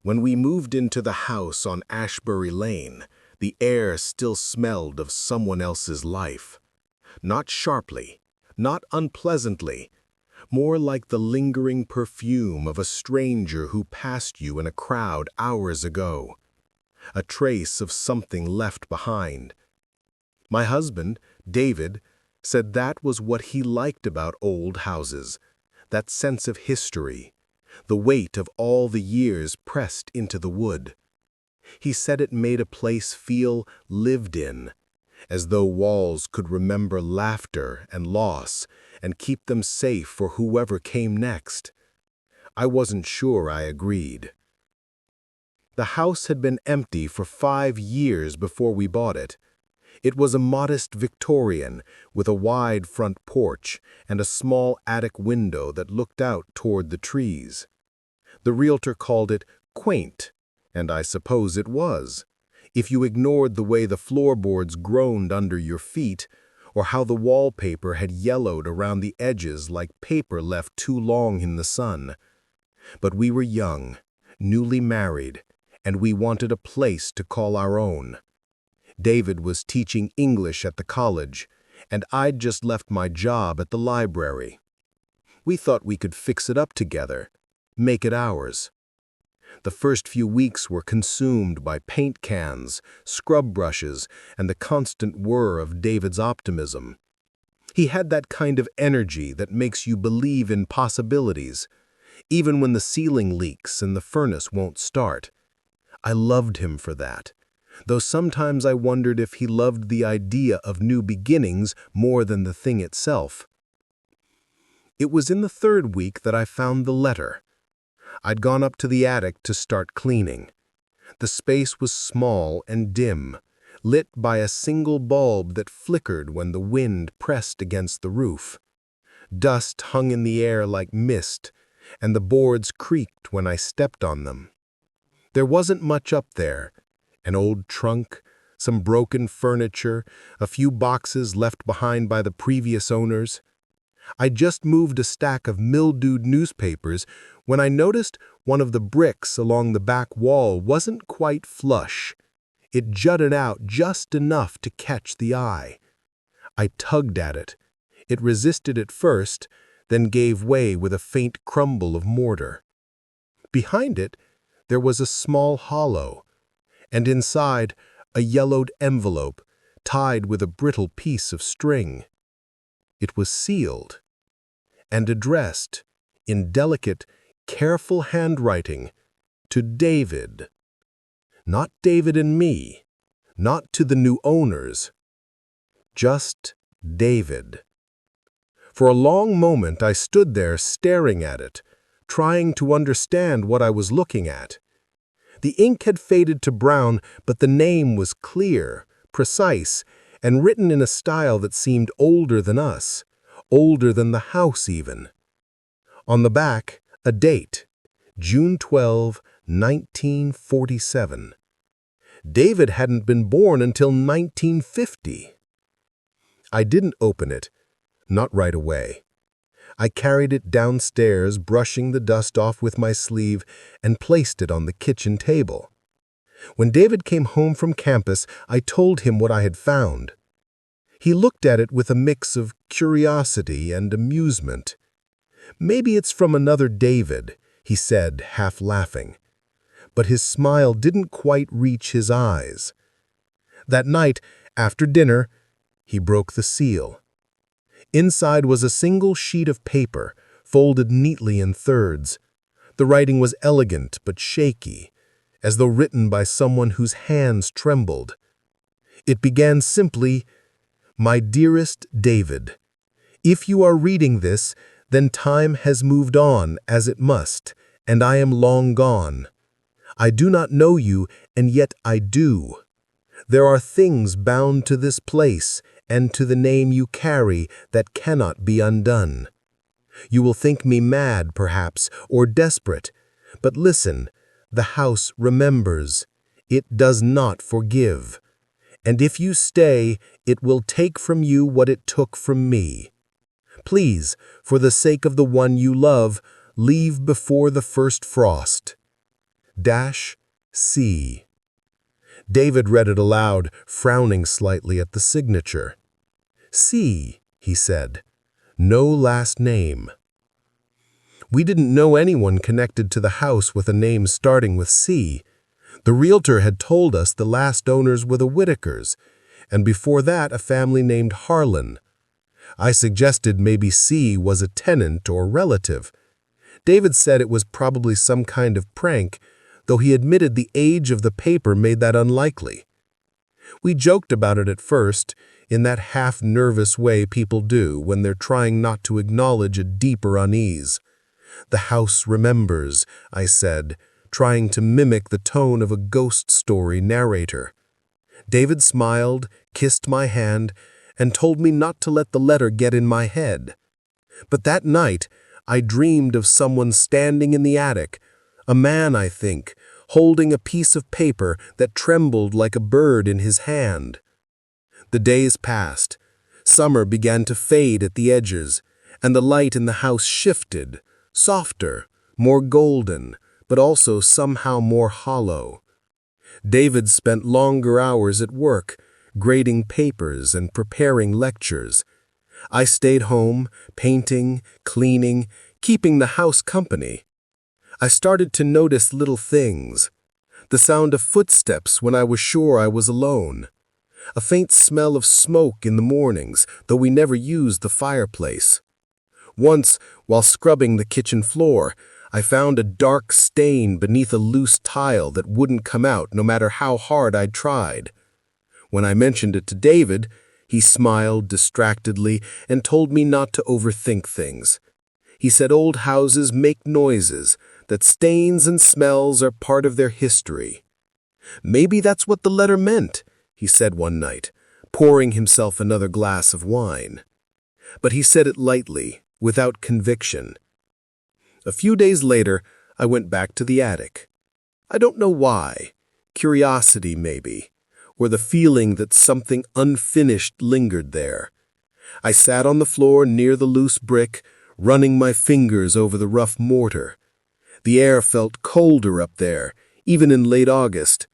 When we moved into the house on Ashbury Lane, the air still smelled of someone else's life. Not sharply, not unpleasantly, more like the lingering perfume of a stranger who passed you in a crowd hours ago. A trace of something left behind. My husband, David, said that was what he liked about old houses, that sense of history, the weight of all the years pressed into the wood. He said it made a place feel lived in, as though walls could remember laughter and loss and keep them safe for whoever came next. I wasn't sure I agreed. The house had been empty for 5 years before we bought it. It was a modest Victorian with a wide front porch and a small attic window that looked out toward the trees. The realtor called it quaint, and I suppose it was, if you ignored the way the floorboards groaned under your feet, or how the wallpaper had yellowed around the edges like paper left too long in the sun. But we were young, newly married, and we wanted a place to call our own. David was teaching English at the college, and I'd just left my job at the library. We thought we could fix it up together, make it ours. The first few weeks were consumed by paint cans, scrub brushes, and the constant whir of David's optimism. He had that kind of energy that makes you believe in possibilities, even when the ceiling leaks and the furnace won't start. I loved him for that, though sometimes I wondered if he loved the idea of new beginnings more than the thing itself. It was in the 3rd week that I found the letter. I'd gone up to the attic to start cleaning. The space was small and dim, lit by a single bulb that flickered when the wind pressed against the roof. Dust hung in the air like mist, and the boards creaked when I stepped on them. There wasn't much up there. An old trunk, some broken furniture, a few boxes left behind by the previous owners. I just moved a stack of mildewed newspapers when I noticed one of the bricks along the back wall wasn't quite flush. It jutted out just enough to catch the eye. I tugged at it. It resisted at first, then gave way with a faint crumble of mortar. Behind it, there was a small hollow, and inside, a yellowed envelope tied with a brittle piece of string. It was sealed and addressed in delicate, careful handwriting to David. Not David and me, not to the new owners, just David. For a long moment I stood there staring at it, trying to understand what I was looking at. The ink had faded to brown, but the name was clear, precise, and written in a style that seemed older than us, older than the house even. On the back, a date, June 12, 1947. David hadn't been born until 1950. I didn't open it, not right away. I carried it downstairs, brushing the dust off with my sleeve, and placed it on the kitchen table. When David came home from campus, I told him what I had found. He looked at it with a mix of curiosity and amusement. "Maybe it's from another David," he said, half laughing. But his smile didn't quite reach his eyes. That night, after dinner, he broke the seal. Inside was a single sheet of paper, folded neatly in thirds. The writing was elegant but shaky, as though written by someone whose hands trembled. It began simply, "My dearest David, if you are reading this, then time has moved on as it must, and I am long gone. I do not know you, and yet I do. There are things bound to this place and to the name you carry that cannot be undone. You will think me mad, perhaps, or desperate, but listen, the house remembers. It does not forgive. And if you stay, it will take from you what it took from me. Please, for the sake of the one you love, leave before the first frost." C. David read it aloud, frowning slightly at the signature. C, he said. No last name. We didn't know anyone connected to the house with a name starting with C. The realtor had told us the last owners were the Whitakers, and before that a family named Harlan. I suggested maybe C was a tenant or relative. David said it was probably some kind of prank, though he admitted the age of the paper made that unlikely. We joked about it at first, in that half-nervous way people do when they're trying not to acknowledge a deeper unease. The house remembers, I said, trying to mimic the tone of a ghost story narrator. David smiled, kissed my hand, and told me not to let the letter get in my head. But that night, I dreamed of someone standing in the attic, a man, I think, holding a piece of paper that trembled like a bird in his hand. The days passed. Summer began to fade at the edges, and the light in the house shifted, softer, more golden, but also somehow more hollow. David spent longer hours at work, grading papers and preparing lectures. I stayed home, painting, cleaning, keeping the house company. I started to notice little things. The sound of footsteps when I was sure I was alone. A faint smell of smoke in the mornings, though we never used the fireplace. Once, while scrubbing the kitchen floor, I found a dark stain beneath a loose tile that wouldn't come out no matter how hard I'd tried. When I mentioned it to David, he smiled distractedly and told me not to overthink things. He said old houses make noises, that stains and smells are part of their history. Maybe that's what the letter meant, he said one night, pouring himself another glass of wine. But he said it lightly, without conviction. A few days later, I went back to the attic. I don't know why. Curiosity, maybe, or the feeling that something unfinished lingered there. I sat on the floor near the loose brick, running my fingers over the rough mortar. The air felt colder up there, even in late August.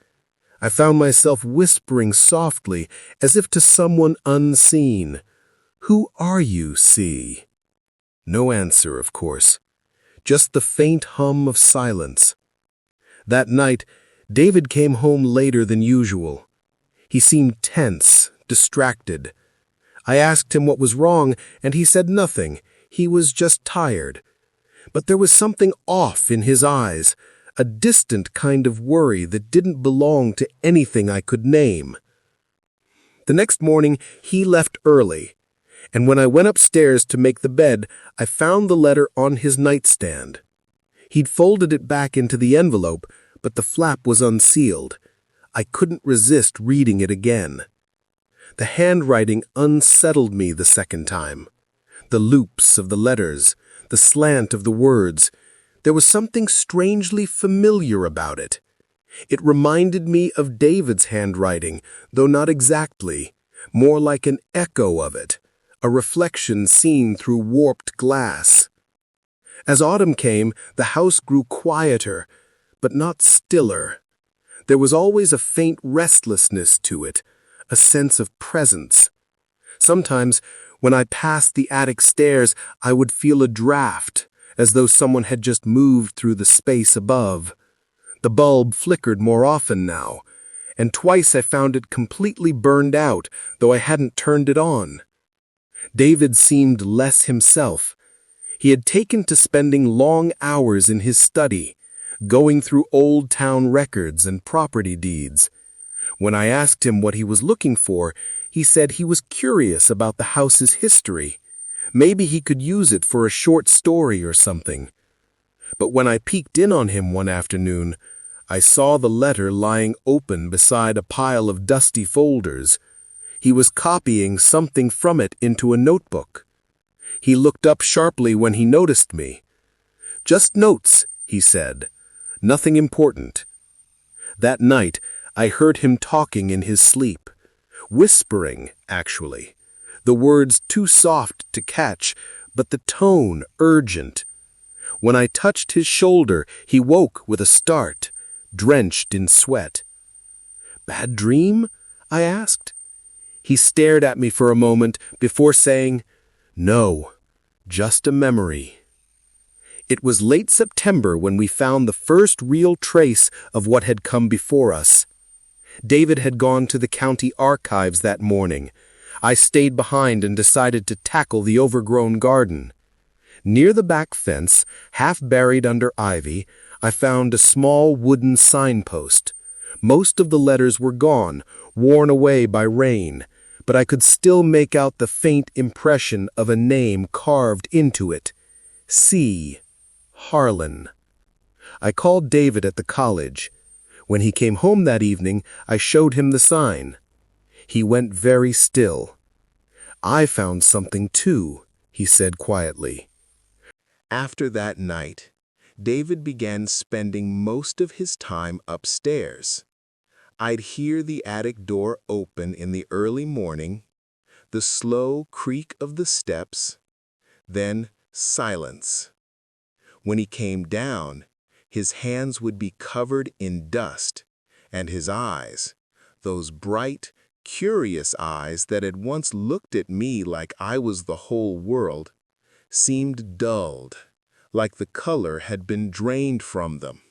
I found myself whispering softly, as if to someone unseen. "Who are you, C?" No answer, of course. Just the faint hum of silence. That night, David came home later than usual. He seemed tense, distracted. I asked him what was wrong, and he said nothing. He was just tired. But there was something off in his eyes, a distant kind of worry that didn't belong to anything I could name. The next morning, he left early, and when I went upstairs to make the bed, I found the letter on his nightstand. He'd folded it back into the envelope, but the flap was unsealed. I couldn't resist reading it again. The handwriting unsettled me the second time. The loops of the letters, the slant of the words, there was something strangely familiar about it. It reminded me of David's handwriting, though not exactly, more like an echo of it, a reflection seen through warped glass. As autumn came, the house grew quieter, but not stiller. There was always a faint restlessness to it, a sense of presence. Sometimes, when I passed the attic stairs, I would feel a draft, as though someone had just moved through the space above. The bulb flickered more often now, and twice I found it completely burned out, though I hadn't turned it on. David seemed less himself. He had taken to spending long hours in his study, going through old town records and property deeds. When I asked him what he was looking for, he said he was curious about the house's history. Maybe he could use it for a short story or something. But when I peeked in on him one afternoon, I saw the letter lying open beside a pile of dusty folders. He was copying something from it into a notebook. He looked up sharply when he noticed me. "Just notes," he said. "Nothing important." That night, I heard him talking in his sleep. Whispering, actually. The words too soft to catch, but the tone urgent. When I touched his shoulder, he woke with a start. drenched in sweat. "Bad dream?" I asked. He stared at me for a moment before saying, "No, just a memory." It was late September when we found the first real trace of what had come before us. David had gone to the county archives that morning. I stayed behind and decided to tackle the overgrown garden. Near the back fence, half buried under ivy, I found a small wooden signpost. Most of the letters were gone, worn away by rain, but I could still make out the faint impression of a name carved into it. C. Harlan. I called David at the college. When he came home that evening, I showed him the sign. He went very still. "I found something too," he said quietly. After that night, David began spending most of his time upstairs. I'd hear the attic door open in the early morning, the slow creak of the steps, then silence. When he came down, his hands would be covered in dust, and his eyes, those bright, curious eyes that had once looked at me like I was the whole world, seemed dulled, like the color had been drained from them.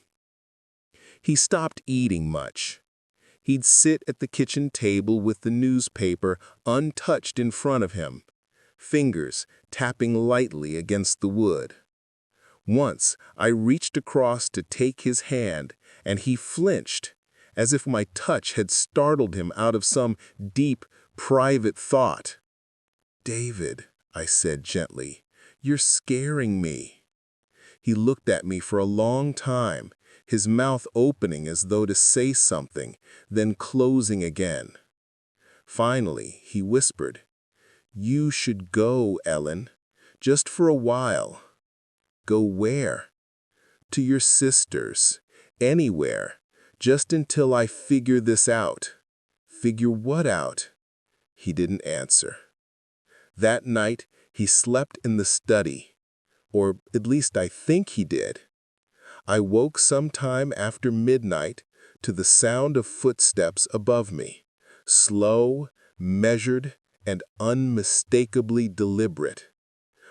He stopped eating much. He'd sit at the kitchen table with the newspaper untouched in front of him, fingers tapping lightly against the wood. Once I reached across to take his hand, and he flinched, as if my touch had startled him out of some deep, private thought. "David," I said gently, "you're scaring me." He looked at me for a long time, his mouth opening as though to say something, then closing again. Finally, he whispered, "You should go, Ellen, just for a while." "Go where?" "To your sister's. Anywhere. Just until I figure this out." "Figure what out?" He didn't answer. That night, he slept in the study. Or at least I think he did. I woke sometime after midnight to the sound of footsteps above me, slow, measured, and unmistakably deliberate.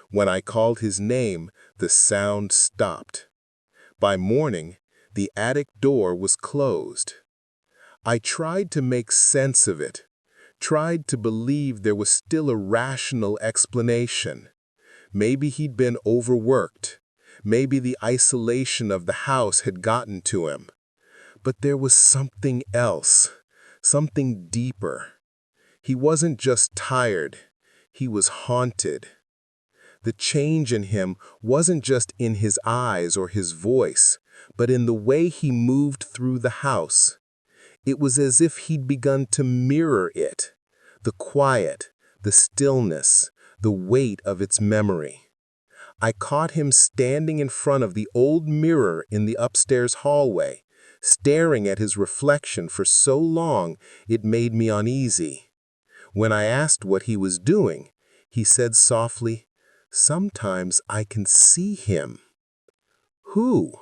When I called his name, the sound stopped. By morning, the attic door was closed. I tried to make sense of it, tried to believe there was still a rational explanation. Maybe he'd been overworked. Maybe the isolation of the house had gotten to him. But there was something else, something deeper. He wasn't just tired, he was haunted. The change in him wasn't just in his eyes or his voice, but in the way he moved through the house. It was as if he'd begun to mirror it, the quiet, the stillness, the weight of its memory. I caught him standing in front of the old mirror in the upstairs hallway, staring at his reflection for so long it made me uneasy. When I asked what he was doing, he said softly, "Sometimes I can see him." "Who?"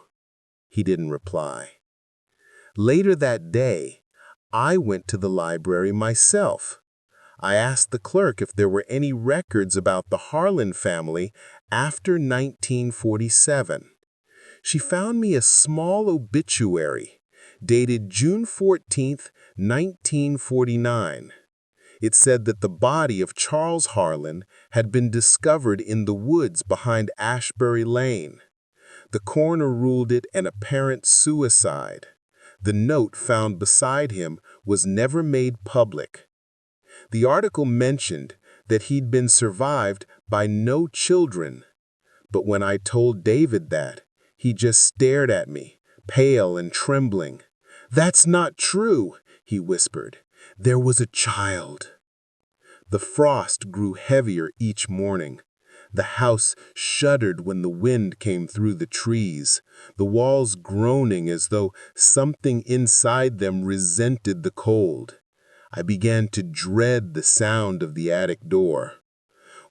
He didn't reply. Later that day, I went to the library myself. I asked the clerk if there were any records about the Harlan family after 1947. She found me a small obituary, dated June 14, 1949. It said that the body of Charles Harlan had been discovered in the woods behind Ashbury Lane. The coroner ruled it an apparent suicide. The note found beside him was never made public. The article mentioned that he'd been survived by no children. But when I told David that, he just stared at me, pale and trembling. "That's not true," he whispered. "There was a child." The frost grew heavier each morning. The house shuddered when the wind came through the trees, the walls groaning as though something inside them resented the cold. I began to dread the sound of the attic door.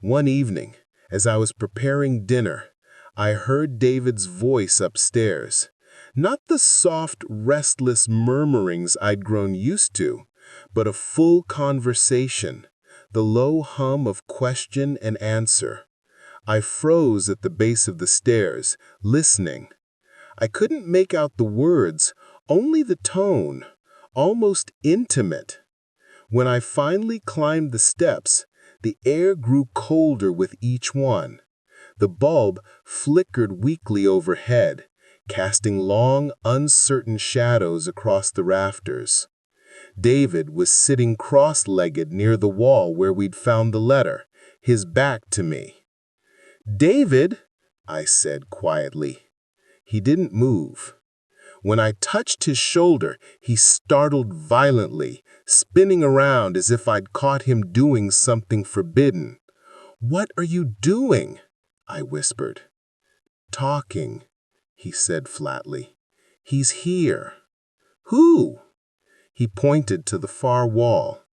One evening, as I was preparing dinner, I heard David's voice upstairs, Not the soft, restless murmurings I'd grown used to, but a full conversation, the low hum of question and answer. I froze at the base of the stairs, listening. I couldn't make out the words, only the tone, almost intimate. When I finally climbed the steps, the air grew colder with each one. The bulb flickered weakly overhead, casting long, uncertain shadows across the rafters. David was sitting cross-legged near the wall where we'd found the letter, his back to me. "David," I said quietly. He didn't move. When I touched his shoulder, he startled violently, spinning around as if I'd caught him doing something forbidden. "What are you doing?" I whispered. "Talking," he said flatly. "He's here." "Who?" He pointed to the far wall.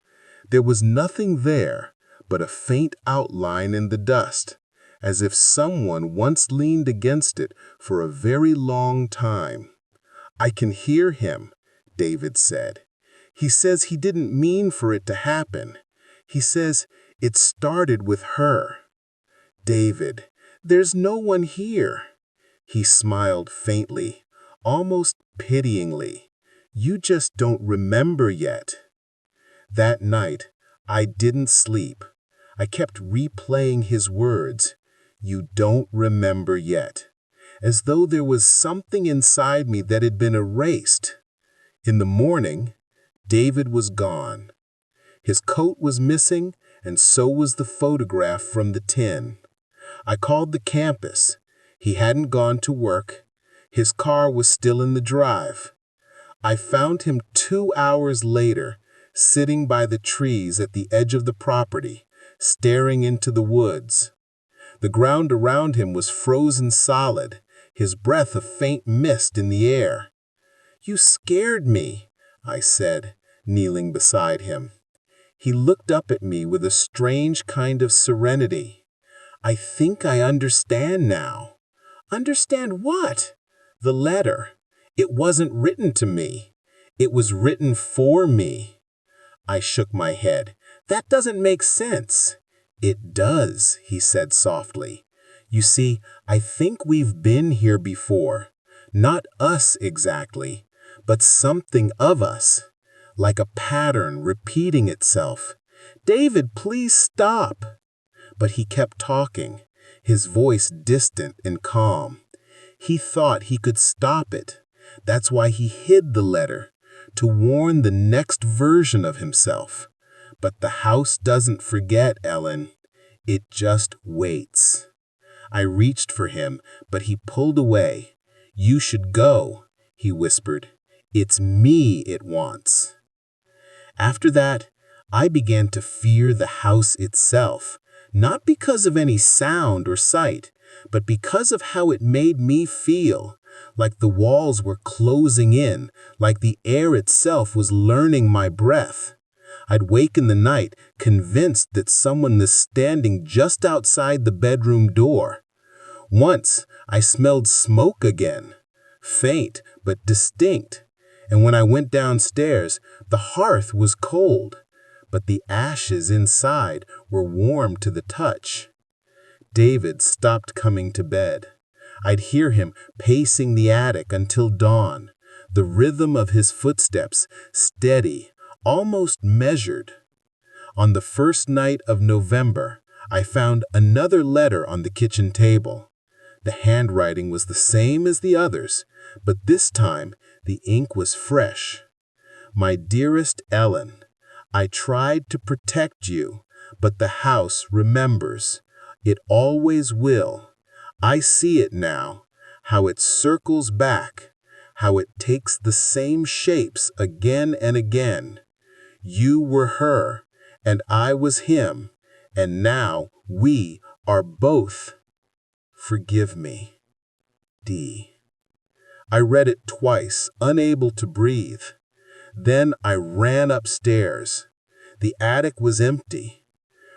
There was nothing there but a faint outline in the dust, as if someone once leaned against it for a very long time. "I can hear him," David said. "He says he didn't mean for it to happen. He says it started with her." "David, there's no one here." He smiled faintly, almost pityingly. "You just don't remember yet." That night, I didn't sleep. I kept replaying his words, "You don't remember yet," as though there was something inside me that had been erased. In the morning, David was gone. His coat was missing, and so was the photograph from the tin. I called the campus. He hadn't gone to work. His car was still in the drive. I found him 2 hours later, sitting by the trees at the edge of the property, staring into the woods. The ground around him was frozen solid, his breath a faint mist in the air. "You scared me," I said, kneeling beside him. He looked up at me with a strange kind of serenity. "I think I understand now." "Understand what?" "The letter. It wasn't written to me. It was written for me." I shook my head. "That doesn't make sense." "It does," he said softly. "You see, I think we've been here before. Not us exactly, but something of us. Like a pattern repeating itself." "David, please stop." But he kept talking, his voice distant and calm. He thought he could stop it. That's why he hid the letter, to warn the next version of himself. But the house doesn't forget, Ellen. It just waits. I reached for him, but he pulled away. "You should go," he whispered. "It's me it wants." After that, I began to fear the house itself, not because of any sound or sight, but because of how it made me feel, like the walls were closing in, like the air itself was learning my breath. I'd wake in the night, convinced that someone was standing just outside the bedroom door. Once, I smelled smoke again, faint but distinct, and when I went downstairs, the hearth was cold, but the ashes inside were warm to the touch. David stopped coming to bed. I'd hear him pacing the attic until dawn, the rhythm of his footsteps steady, almost measured. On the first night of November, I found another letter on the kitchen table. The handwriting was the same as the others, but this time the ink was fresh. "My dearest Ellen, I tried to protect you, but the house remembers. It always will. I see it now, how it circles back, how it takes the same shapes again and again. You were her, and I was him, and now we are both. Forgive me. D." I read it twice, unable to breathe. Then I ran upstairs. The attic was empty.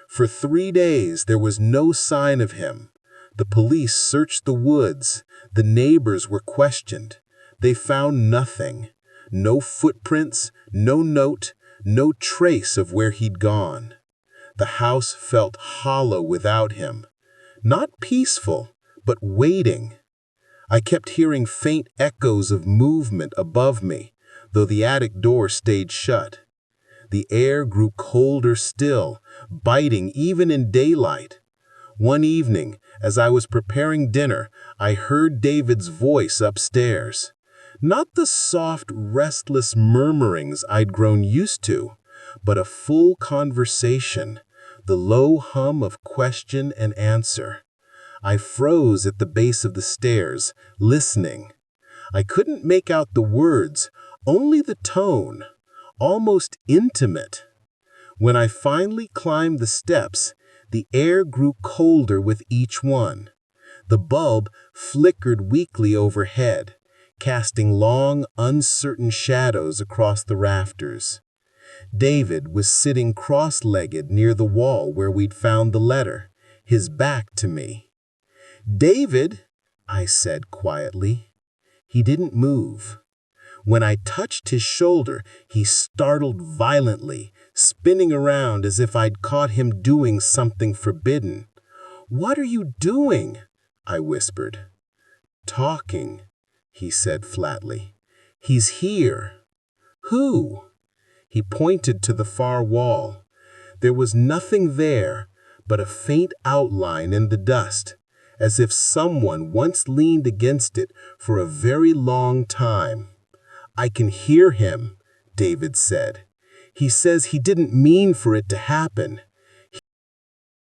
For 3 days there was no sign of him. The police searched the woods. The neighbors were questioned. They found nothing. No footprints, no note, no trace of where he'd gone. The house felt hollow without him. Not peaceful, but waiting. I kept hearing faint echoes of movement above me, though the attic door stayed shut. The air grew colder still, biting even in daylight. One evening, as I was preparing dinner, I heard David's voice upstairs. Not the soft, restless murmurings I'd grown used to, but a full conversation, the low hum of question and answer. I froze at the base of the stairs, listening. I couldn't make out the words, only the tone, almost intimate. When I finally climbed the steps, the air grew colder with each one. The bulb flickered weakly overhead, casting long, uncertain shadows across the rafters. David was sitting cross-legged near the wall where we'd found the letter, his back to me. "David," I said quietly. He didn't move. When I touched his shoulder, he startled violently, spinning around as if I'd caught him doing something forbidden. "What are you doing?" I whispered. "Talking," he said flatly. "He's here." "Who?" He pointed to the far wall. There was nothing there but a faint outline in the dust, as if someone once leaned against it for a very long time. "I can hear him," David said. "He says he didn't mean for it to happen.